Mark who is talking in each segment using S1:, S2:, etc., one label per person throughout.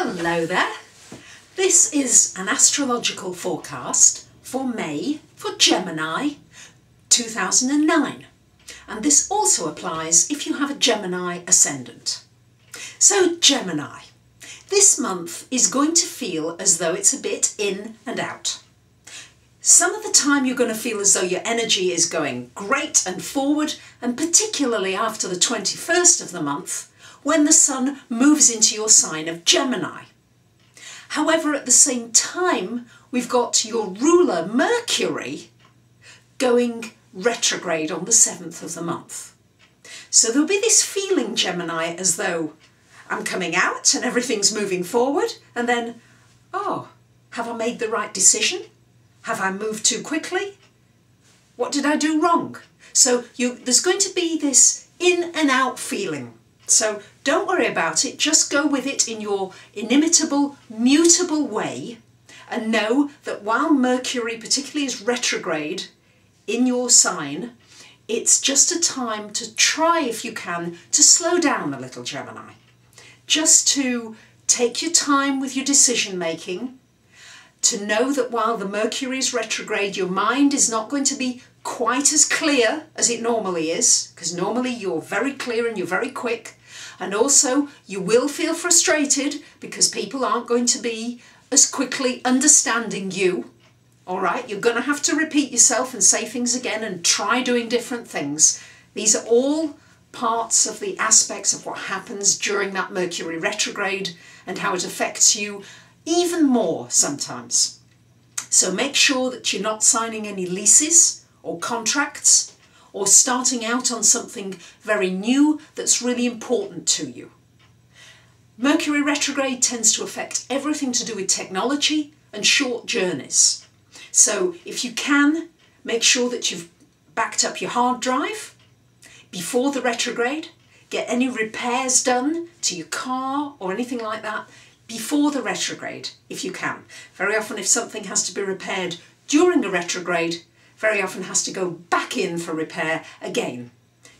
S1: Hello there. This is an astrological forecast for May for Gemini 2009, and this also applies if you have a Gemini ascendant. So Gemini, this month is going to feel as though it's a bit in and out. Some of the time you're going to feel as though your energy is going great and forward, and particularly after the 21st of the month, when the sun moves into your sign of Gemini. However, at the same time, we've got your ruler Mercury going retrograde on the 7th of the month. So there'll be this feeling, Gemini, as though I'm coming out and everything's moving forward, and then, oh, have I made the right decision? Have I moved too quickly? What did I do wrong? So there's going to be this in and out feeling. So don't worry about it, just go with it in your inimitable, mutable way, and know that while Mercury particularly is retrograde in your sign, it's just a time to try, if you can, to slow down a little, Gemini. Just to take your time with your decision making, to know that while the Mercury is retrograde, your mind is not going to be quite as clear as it normally is, because normally you're very clear and you're very quick. And also you will feel frustrated because people aren't going to be as quickly understanding you. All right, you're going to have to repeat yourself and say things again and try doing different things. These are all parts of the aspects of what happens during that Mercury retrograde and how it affects you even more sometimes. So make sure that you're not signing any leases or contracts, or starting out on something very new that's really important to you. Mercury retrograde tends to affect everything to do with technology and short journeys. So if you can, make sure that you've backed up your hard drive before the retrograde, get any repairs done to your car or anything like that before the retrograde, if you can. Very often if something has to be repaired during a retrograde, very often has to go back in for repair again.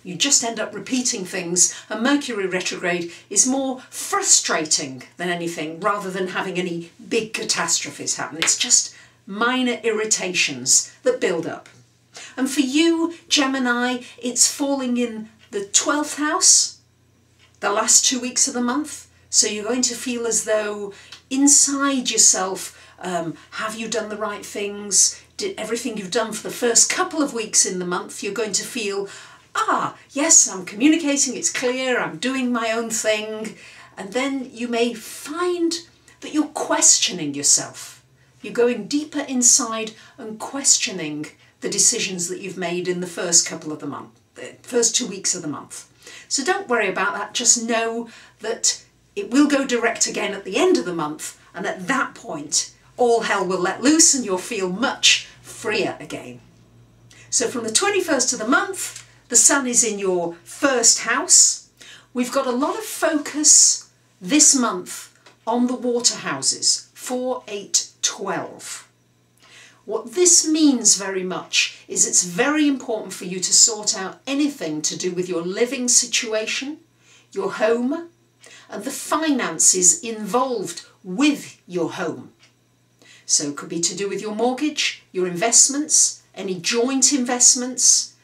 S1: You just end up repeating things, and Mercury retrograde is more frustrating than anything, rather than having any big catastrophes happen. It's just minor irritations that build up. And for you, Gemini, it's falling in the 12th house, the last 2 weeks of the month. So you're going to feel as though inside yourself, have you done the right things? Did everything you've done for the first couple of weeks in the month, you're going to feel, yes, I'm communicating, it's clear, I'm doing my own thing. And then you may find that you're questioning yourself. You're going deeper inside and questioning the decisions that you've made in the first couple of the month, the first 2 weeks of the month. So don't worry about that, just know that it will go direct again at the end of the month, and at that point all hell will let loose and you'll feel much freer again. So from the 21st of the month, the sun is in your first house. We've got a lot of focus this month on the water houses, 4, 8, 12. What this means very much is it's very important for you to sort out anything to do with your living situation, your home, and the finances involved with your home. So it could be to do with your mortgage, your investments, any joint investments.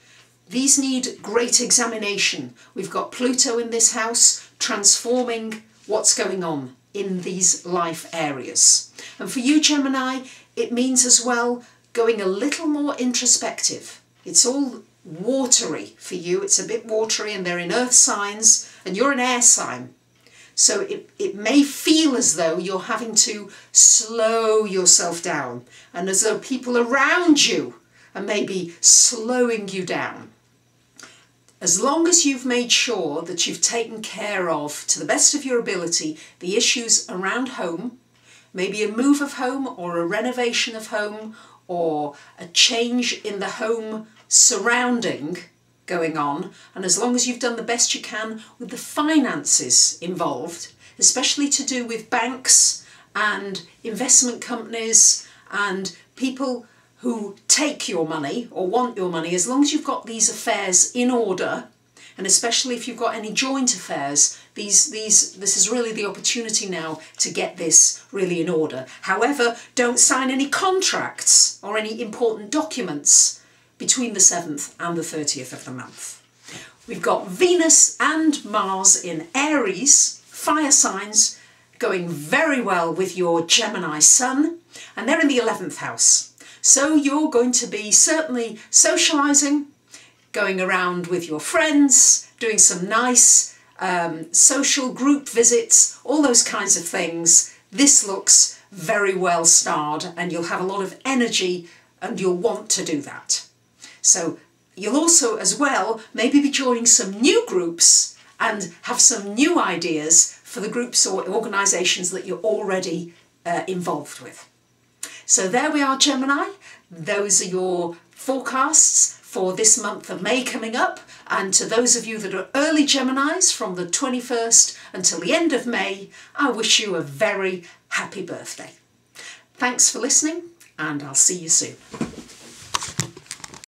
S1: These need great examination. We've got Pluto in this house transforming what's going on in these life areas. And for you, Gemini, it means as well going a little more introspective. It's all watery for you. It's a bit watery, and they're in earth signs and you're an air sign. So it may feel as though you're having to slow yourself down, and as though people around you are maybe slowing you down. As long as you've made sure that you've taken care of, to the best of your ability, the issues around home, maybe a move of home or a renovation of home or a change in the home surrounding going on, and as long as you've done the best you can with the finances involved, especially to do with banks and investment companies and people who take your money or want your money, as long as you've got these affairs in order, and especially if you've got any joint affairs, This is really the opportunity now to get this really in order. However, don't sign any contracts or any important documents between the 7th and the 30th of the month. We've got Venus and Mars in Aries, fire signs, going very well with your Gemini sun, and they're in the 11th house. So you're going to be certainly socialising, going around with your friends, doing some nice social group visits, all those kinds of things. This looks very well starred, and you'll have a lot of energy and you'll want to do that. So you'll also as well maybe be joining some new groups and have some new ideas for the groups or organisations that you're already involved with. So there we are, Gemini. Those are your forecasts for this month of May coming up, and to those of you that are early Geminis from the 21st until the end of May, I wish you a very happy birthday. Thanks for listening, and I'll see you soon.